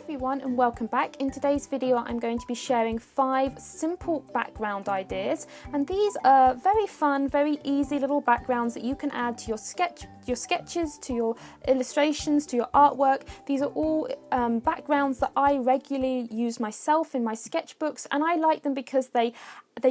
everyone and welcome back. In today's video I'm going to be sharing 5 simple background ideas, and these are very fun, very easy little backgrounds that you can add to your sketches, to your illustrations, to your artwork. These are all backgrounds that I regularly use myself in my sketchbooks, and I like them because they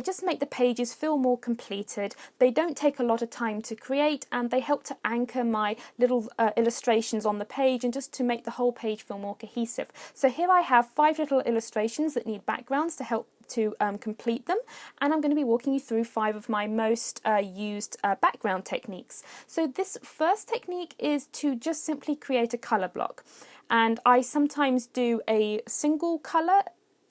just make the pages feel more completed. They don't take a lot of time to create, and they help to anchor my little illustrations on the page and just to make the whole page feel more cohesive. So here I have 5 little illustrations that need backgrounds to help to complete them, and I'm going to be walking you through 5 of my most used background techniques. So this first technique is to just simply create a colour block, and I sometimes do a single colour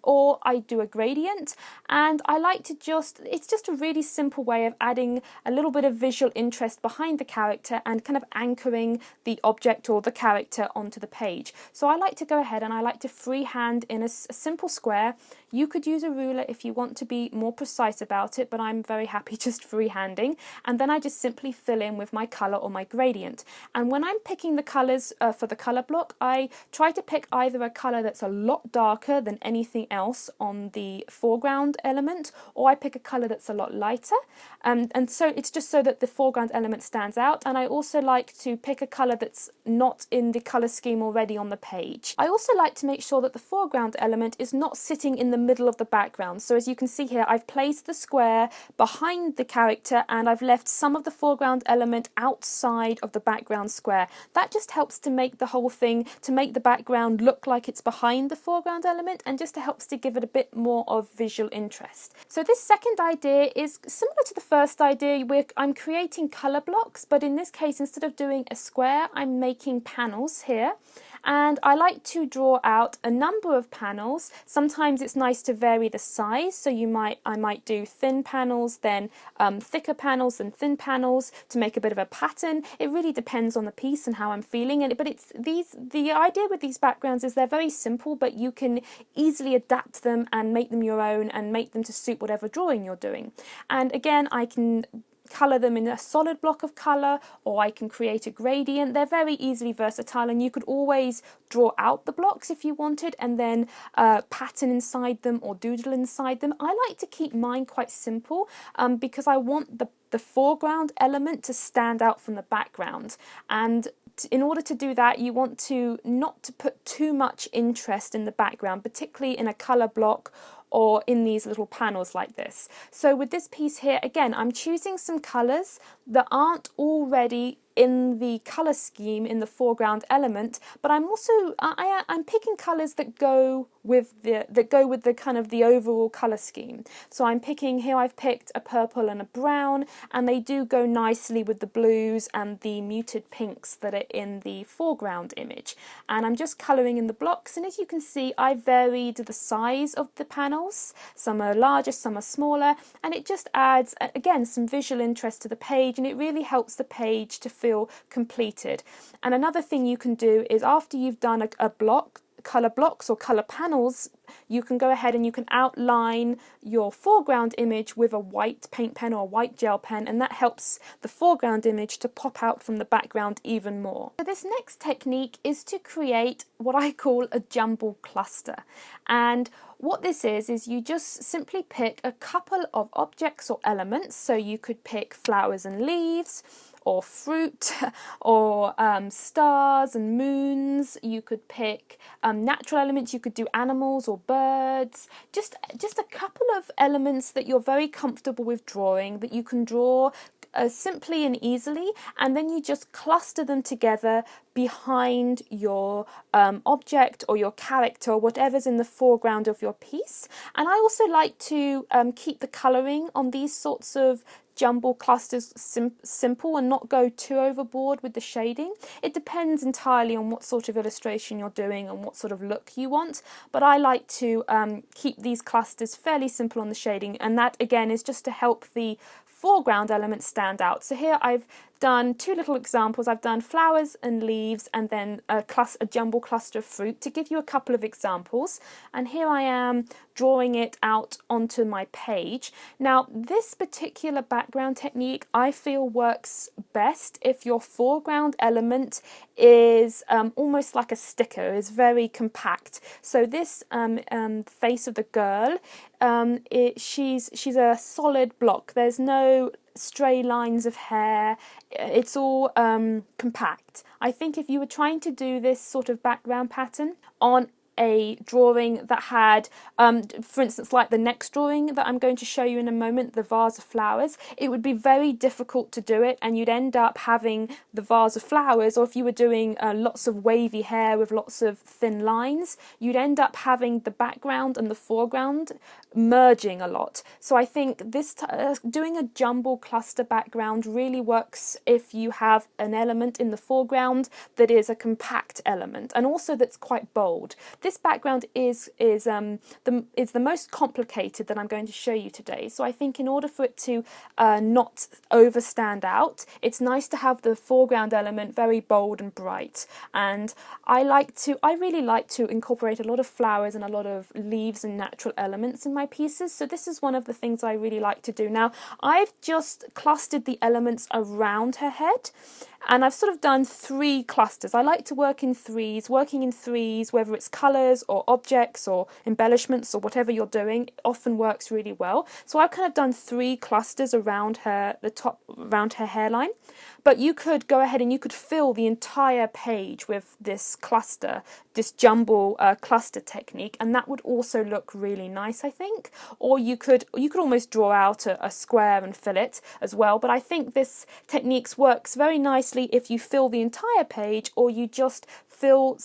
or I do a gradient, and I like to it's just a really simple way of adding a little bit of visual interest behind the character and kind of anchoring the object or the character onto the page. So I like to go ahead and I like to freehand in a simple square. You could use a ruler if you want to be more precise about it, but I'm very happy just freehanding, and then I just simply fill in with my colour or my gradient. And when I'm picking the colours for the colour block, I try to pick either a colour that's a lot darker than anything else on the foreground element, or I pick a colour that's a lot lighter, and so it's just so that the foreground element stands out. And I also like to pick a colour that's not in the colour scheme already on the page. I also like to make sure that the foreground element is not sitting in the middle of the background. So as you can see here, I've placed the square behind the character and I've left some of the foreground element outside of the background square. That just helps to make the whole thing, to make the background look like it's behind the foreground element, and just helps to give it a bit more of visual interest. So this second idea is similar to the first idea, where I'm creating colour blocks, but in this case, instead of doing a square, I'm making panels here. And I like to draw out a number of panels. Sometimes it's nice to vary the size, so I might do thin panels, then thicker panels, and thin panels to make a bit of a pattern. It really depends on the piece and how I'm feeling. But the idea with these backgrounds is they're very simple, but you can easily adapt them and make them your own and make them to suit whatever drawing you're doing. And again, I can colour them in a solid block of colour, or I can create a gradient. They're very easily versatile, and you could always draw out the blocks if you wanted and then pattern inside them or doodle inside them. I like to keep mine quite simple because I want the foreground element to stand out from the background, and in order to do that, you want to not to put too much interest in the background, particularly in a colour block or in these little panels like this. So with this piece here, again, I'm choosing some colours that aren't already in the colour scheme in the foreground element, but I'm also I'm picking colours that go with the kind of the overall colour scheme. So I'm picking here, I've picked a purple and a brown, and they do go nicely with the blues and the muted pinks that are in the foreground image. And I'm just colouring in the blocks, and as you can see, I varied the size of the panels. Some are larger, some are smaller, and it just adds again some visual interest to the page, and it really helps the page to feel completed. And another thing you can do is, after you've done a block, colour blocks or colour panels, you can go ahead and you can outline your foreground image with a white paint pen or a white gel pen, and that helps the foreground image to pop out from the background even more. So this next technique is to create what I call a jumble cluster. And what this is you just simply pick a couple of objects or elements. So you could pick flowers and leaves, or fruit, or stars and moons. You could pick natural elements. You could do animals or birds. Just a couple of elements that you're very comfortable with drawing, that you can draw simply and easily, and then you just cluster them together behind your object or your character, or whatever's in the foreground of your piece. And I also like to keep the colouring on these sorts of jumble clusters simple and not go too overboard with the shading. It depends entirely on what sort of illustration you're doing and what sort of look you want, but I like to keep these clusters fairly simple on the shading, and that again is just to help the foreground element stand out. So here I've done two little examples. I've done flowers and leaves and then a jumble cluster of fruit to give you a couple of examples. And here I am drawing it out onto my page. Now, this particular background technique I feel works best if your foreground element is almost like a sticker, is very compact. So this face of the girl, she's a solid block. There's no stray lines of hair. It's all compact. I think if you were trying to do this sort of background pattern on a drawing that had, for instance, like the next drawing that I'm going to show you in a moment, the vase of flowers, it would be very difficult to do it, and you'd end up having the vase of flowers, or if you were doing lots of wavy hair with lots of thin lines, you'd end up having the background and the foreground merging a lot. So I think this doing a jumble cluster background really works if you have an element in the foreground that is a compact element and also that's quite bold. This background is the most complicated that I'm going to show you today. So I think in order for it to not overstand out, it's nice to have the foreground element very bold and bright. And I really like to incorporate a lot of flowers and a lot of leaves and natural elements in my pieces. So this is one of the things I really like to do. Now, I've just clustered the elements around her head, and I've sort of done 3 clusters. I like to work in threes. Working in threes, whether it's colours or objects or embellishments or whatever you're doing, it often works really well. So I've kind of done 3 clusters around her, around her hairline. But you could go ahead and you could fill the entire page with this cluster, this jumble cluster technique, and that would also look really nice, I think. Or you could almost draw out a square and fill it as well. But I think this technique works very nicely if you fill the entire page, or you just fill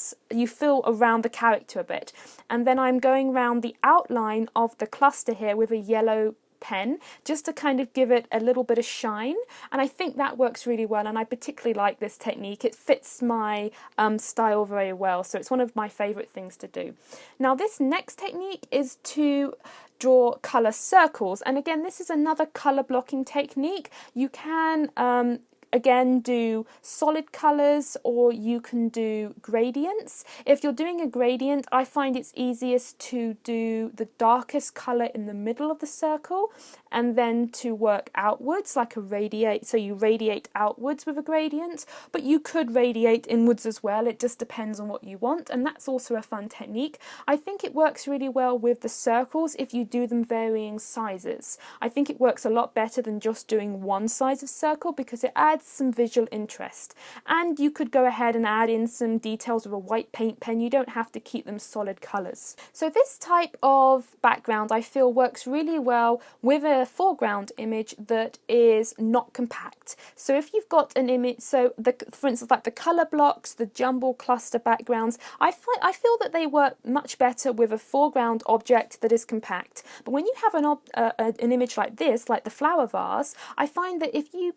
around the character a bit. And then I'm going around the outline of the cluster here with a yellow pen just to kind of give it a little bit of shine, and I think that works really well, and I particularly like this technique. It fits my style very well, so it's one of my favourite things to do. Now, this next technique is to draw colour circles, and again, this is another colour blocking technique. You can again do solid colours, or you can do gradients. If you're doing a gradient, I find it's easiest to do the darkest colour in the middle of the circle and then to work outwards like a radiate, so you radiate outwards with a gradient, but you could radiate inwards as well. It just depends on what you want, and that's also a fun technique. I think it works really well with the circles if you do them varying sizes. I think it works a lot better than just doing one size of circle because it adds some visual interest, and you could go ahead and add in some details with a white paint pen. You don't have to keep them solid colours. So this type of background I feel works really well with a foreground image that is not compact. So if you've got an image, so for instance like the colour blocks, the jumble cluster backgrounds, I feel that they work much better with a foreground object that is compact. But when you have an image like this, like the flower vase, I find that if you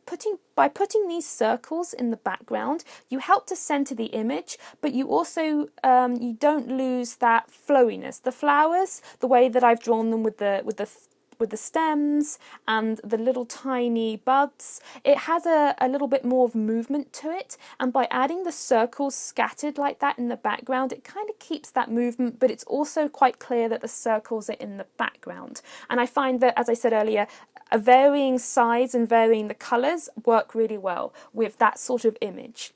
by putting these circles in the background, you help to centre the image, but you also you don't lose that flowiness. The flowers, the way that I've drawn them with the stems and the little tiny buds, it has a little bit more of movement to it, and by adding the circles scattered like that in the background, it kind of keeps that movement, but it's also quite clear that the circles are in the background. And I find that, as I said earlier, a varying size and varying the colours work really well with that sort of image.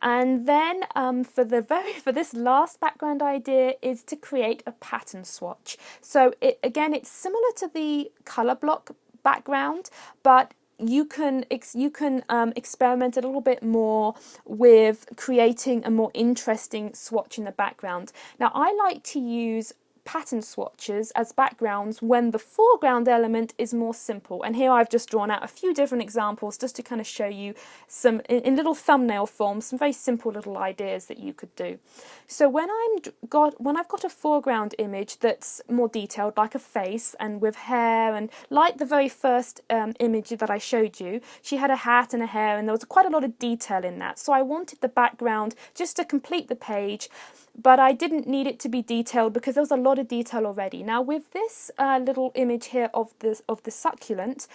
And then for this last background idea is to create a pattern swatch. So it's similar to the colour block background, but you can experiment a little bit more with creating a more interesting swatch in the background. Now, I like to use pattern swatches as backgrounds when the foreground element is more simple, and here I've just drawn out a few different examples just to kind of show you some in little thumbnail form, some very simple little ideas that you could do. So when I've got a foreground image that's more detailed, like a face and with hair, and like the very first image that I showed you, she had a hat and a hair, and there was quite a lot of detail in that, so I wanted the background just to complete the page, but I didn't need it to be detailed because there was a lot of detail already. Now with this little image here of the succulent,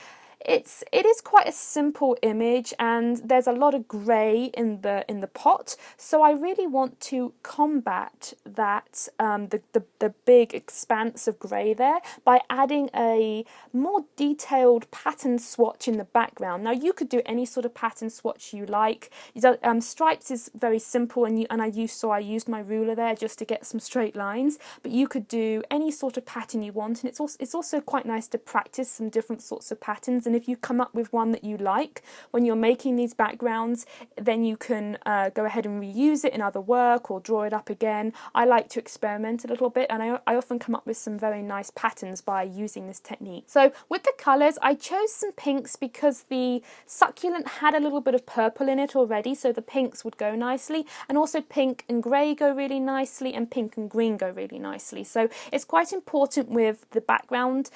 it is quite a simple image, and there's a lot of grey in the pot, so I really want to combat that the big expanse of grey there by adding a more detailed pattern swatch in the background. Now you could do any sort of pattern swatch you like. Stripes is very simple, and I used my ruler there just to get some straight lines, but you could do any sort of pattern you want, and it's also quite nice to practice some different sorts of patterns. And if you come up with one that you like when you're making these backgrounds, then you can go ahead and reuse it in other work or draw it up again. I like to experiment a little bit, and I often come up with some very nice patterns by using this technique. So with the colours, I chose some pinks because the succulent had a little bit of purple in it already, so the pinks would go nicely, and also pink and grey go really nicely, and pink and green go really nicely. So it's quite important with the background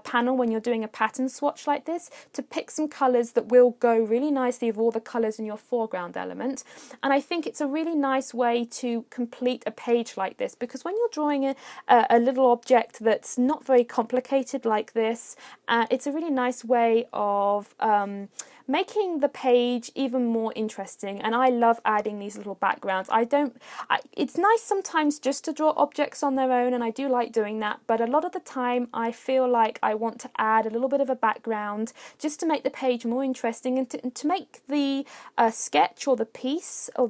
panel when you're doing a pattern swatch like this to pick some colours that will go really nicely with all the colours in your foreground element. And I think it's a really nice way to complete a page like this, because when you're drawing a little object that's not very complicated like this, it's a really nice way of making the page even more interesting. And I love adding these little backgrounds. It's nice sometimes just to draw objects on their own, and I do like doing that, but a lot of the time I feel like I want to add a little bit of a background just to make the page more interesting, and to make the sketch or the piece or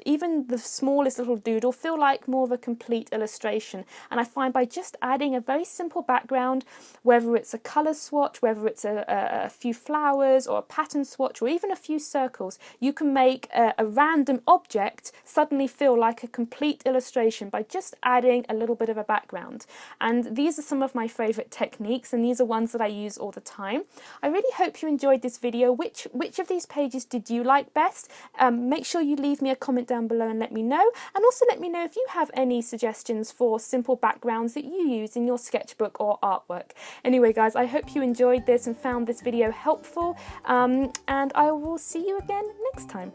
even the smallest little doodle feel like more of a complete illustration. And I find by just adding a very simple background, whether it's a colour swatch, whether it's a few flowers or a pattern swatch, or even a few circles, you can make a random object suddenly feel like a complete illustration by just adding a little bit of a background. And these are some of my favourite techniques, and these are ones that I use all the time. I really hope you enjoyed this video. Which of these pages did you like best? Make sure you leave me a comment down below and let me know, and also let me know if you have any suggestions for simple backgrounds that you use in your sketchbook or artwork. Anyway guys, I hope you enjoyed this and found this video helpful, and I will see you again next time.